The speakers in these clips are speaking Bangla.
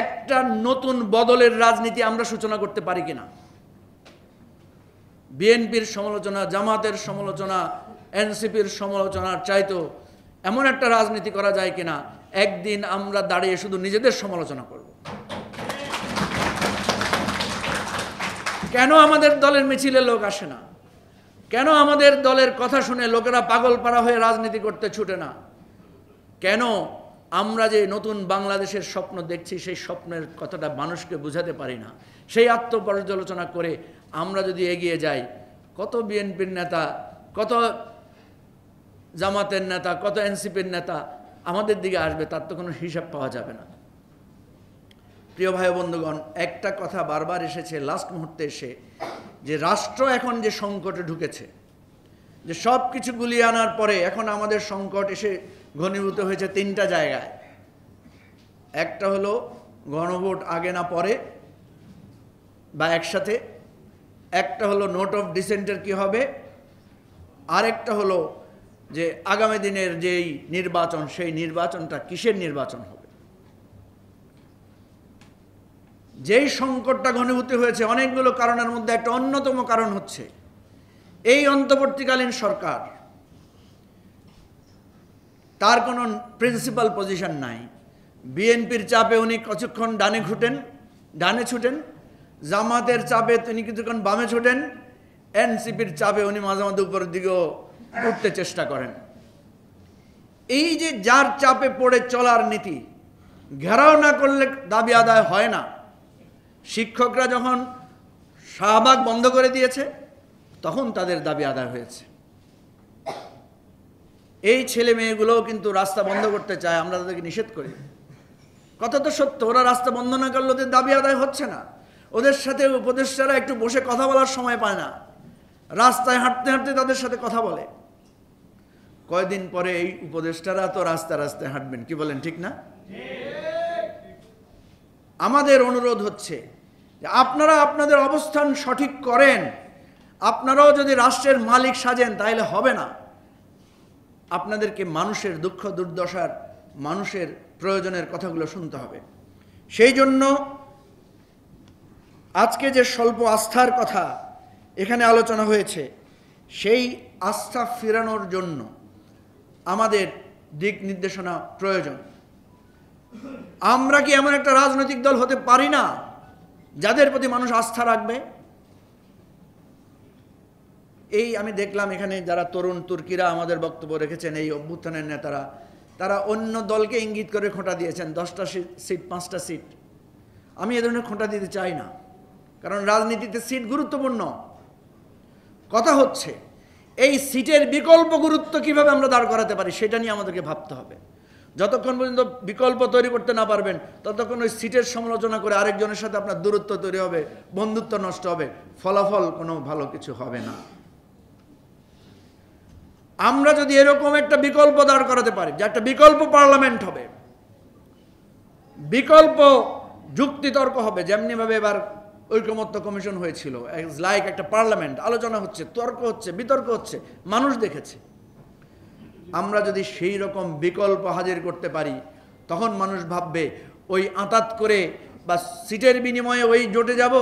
একটা নতুন বদলের রাজনীতি আমরা সূচনা করতে পারি কিনা? বিএনপির সমালোচনা, জামাতের সমালোচনা, এনসিপির সমালোচনার চাইতো এমন একটা রাজনীতি করা যায় কিনা একদিন আমরা দাঁড়িয়ে শুধু নিজেদের সমালোচনা করব। কেন আমাদের দলের মিছিলে লোক আসে না? কেন আমাদের দলের কথা শুনে লোকেরা পাগল পাড়া হয়ে রাজনীতি করতে ছুটে না? কেন আমরা যে নতুন বাংলাদেশের স্বপ্ন দেখছি সেই স্বপ্নের কথাটা মানুষকে বোঝাতে পারি না? সেই আত্মপর্যালোচনা করে আমরা যদি এগিয়ে যাই, কত বিএনপির নেতা, কত জামাতের নেতা, কত এনসিপির নেতা আমাদের দিকে আসবে, তার তো কোনো হিসাব পাওয়া যাবে না। প্রিয় ভাই বন্ধুগণ, একটা কথা বারবার এসেছে লাস্ট মুহূর্তে এসে, যে রাষ্ট্র এখন যে সংকটে ঢুকেছে, যে সব কিছু গুলিয়ে আনার পরে এখন আমাদের সংকট এসে ঘনীভূত হয়েছে তিনটা জায়গায়। একটা হলো গণভোট আগে না পরে বা একসাথে, একটা হলো নোট অফ ডিসেন্টের কি হবে, আরেকটা হলো যে আগামী দিনের যেই নির্বাচন, সেই নির্বাচনটা কিসের নির্বাচন হবে। যেই সংকটটা ঘনীভূত হয়েছে অনেকগুলো কারণের মধ্যে একটা অন্যতম কারণ হচ্ছে এই অন্তর্বর্তীকালীন সরকার, তার কোনো প্রিন্সিপাল পজিশন নাই। বিএনপির চাপে উনি কিছুক্ষণ ডানে ছুটেন, জামাতের চাপে তিনি কিছুক্ষণ বামে ছুটেন, এনসিপির চাপে উনি মাঝে মাঝে উপরের দিকেও উঠতে চেষ্টা করেন। এই যে যার চাপে পড়ে চলার নীতি, ঘেরাও না করলে দাবি আদায় হয় না। শিক্ষকরা যখন শাহবাগ বন্ধ করে দিয়েছে তখন তাদের দাবি আদায় হয়েছে। এই ছেলে মেয়েগুলোও কিন্তু রাস্তা বন্ধ করতে চায়, আমরা তাদেরকে নিষেধ করি। কথা তো সত্য, ওরা রাস্তা বন্ধ না করলে ওদের দাবি আদায় হচ্ছে না। ওদের সাথে উপদেষ্টারা একটু বসে কথা বলার সময় পায় না, রাস্তায় হাঁটতে হাঁটতে তাদের সাথে কথা বলে। কয়দিন পরে এই উপদেষ্টারা তো রাস্তায় হাঁটবেন, কি বলেন, ঠিক না? আমাদের অনুরোধ হচ্ছে যে আপনারা আপনাদের অবস্থান সঠিক করেন। আপনারাও যদি রাষ্ট্রের মালিক সাজেন তাহলে হবে না। আপনাদেরকে মানুষের দুঃখ দুর্দশার, মানুষের প্রয়োজনের কথাগুলো শুনতে হবে। সেই জন্য আজকে যে স্বল্প আস্থার কথা এখানে আলোচনা হয়েছে, সেই আস্থা ফেরানোর জন্য আমাদের দিক নির্দেশনা প্রয়োজন। আমরা কি এমন একটা রাজনৈতিক দল হতে পারি না যাদের প্রতি মানুষ আস্থা রাখবে? এই আমি দেখলাম এখানে যারা তরুণ তুর্কিরা আমাদের বক্তব্য রেখেছেন, এই অভ্যুত্থানের নেতারা, তারা অন্য দলকে ইঙ্গিত করে খোঁটা দিয়েছেন 10টা সিট 5টা সিট। আমি এ ধরনের খোঁটা দিতে চাই না, কারণ রাজনীতিতে সিট গুরুত্বপূর্ণ। কথা হচ্ছে এই সিটের বিকল্প গুরুত্ব কিভাবে আমরা দাঁড় করাতে পারি সেটা নিয়ে আমাদেরকে ভাবতে হবে। যতক্ষণ পর্যন্ত বিকল্প তৈরি করতে না পারবেন ততক্ষণ ওই সিটের সমালোচনা করে আরেকজনের সাথে আপনার দূরত্ব তৈরি হবে, বন্ধুত্ব নষ্ট হবে, ফলাফল কোনো ভালো কিছু হবে না। আমরা যদি এরকম একটা বিকল্প দাঁড় করাতে পারি, যে একটা বিকল্প পার্লামেন্ট হবে, বিকল্প যুক্তিতর্ক হবে, যেমনিভাবে এবার ঐকমত্য কমিশন হয়েছিল, লাইক একটা পার্লামেন্ট, আলোচনা হচ্ছে, তর্ক হচ্ছে, বিতর্ক হচ্ছে, মানুষ দেখেছে। আমরা যদি সেই রকম বিকল্প হাজির করতে পারি তখন মানুষ ভাববে ওই আঁতাত করে বা সিটের বিনিময়ে ওই জোটে যাব,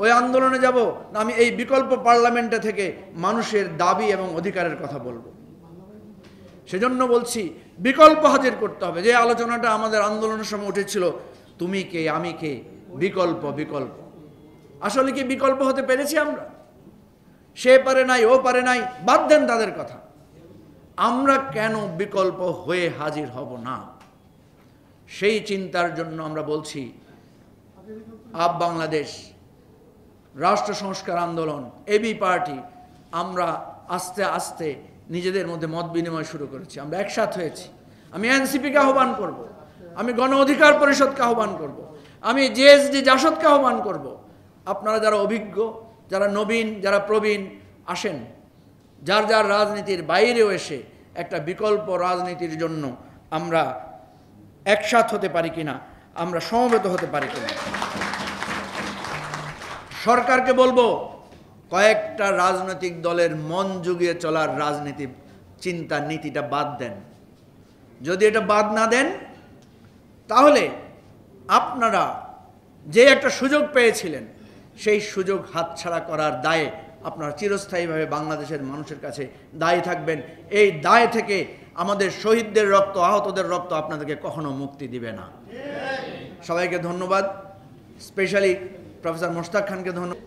ওই আন্দোলনে যাব, না আমি এই বিকল্প পার্লামেন্টে থেকে মানুষের দাবি এবং অধিকারের কথা বলবো। সেজন্য বলছি বিকল্প হাজির করতে হবে। যে আলোচনাটা আমাদের আন্দোলনের সময় উঠেছিল, তুমি কে আমি কে, বিকল্প বিকল্প, আসলে কি বিকল্প হতে পেরেছি আমরা? সে পারে নাই, ও পারে নাই, বাদ দেন তাদের কথা। আমরা কেন বিকল্প হয়ে হাজির হব না? সেই চিন্তার জন্য আমরা বলছি আপ বাংলাদেশ, রাষ্ট্র সংস্কার আন্দোলন, এবি পার্টি, আমরা আস্তে আস্তে নিজেদের মধ্যে মত বিনিময় শুরু করেছি। আমরা একসাথ হয়েছি। আমি এনসিপিকে আহ্বান করব, আমি গণ অধিকার পরিষদকে আহ্বান করব, আমি জেএসডি জাসদকে আহ্বান করব। আপনারা যারা অভিজ্ঞ, যারা নবীন, যারা প্রবীণ, আসেন যার যার রাজনীতির বাইরেও এসে একটা বিকল্প রাজনীতির জন্য আমরা একসাথ হতে পারি কিনা, আমরা সমবেত হতে পারি কিনা। সরকারকে বলবো কয়েকটা রাজনৈতিক দলের মন জুগিয়ে চলার রাজনীতি চিন্তা নীতিটা বাদ দেন। যদি এটা বাদ না দেন তাহলে আপনারা যে একটা সুযোগ পেয়েছিলেন সেই সুযোগ হাতছাড়া করার দায়ে আপনারা চিরস্থায়ীভাবে বাংলাদেশের মানুষের কাছে দায়ী থাকবেন। এই দায় থেকে আমাদের শহীদদের রক্ত, আহতদের রক্ত আপনাদেরকে কখনো মুক্তি দিবে না। সবাইকে ধন্যবাদ, স্পেশালি প্রফেসর মোশতাক খানকে ধন্যবাদ।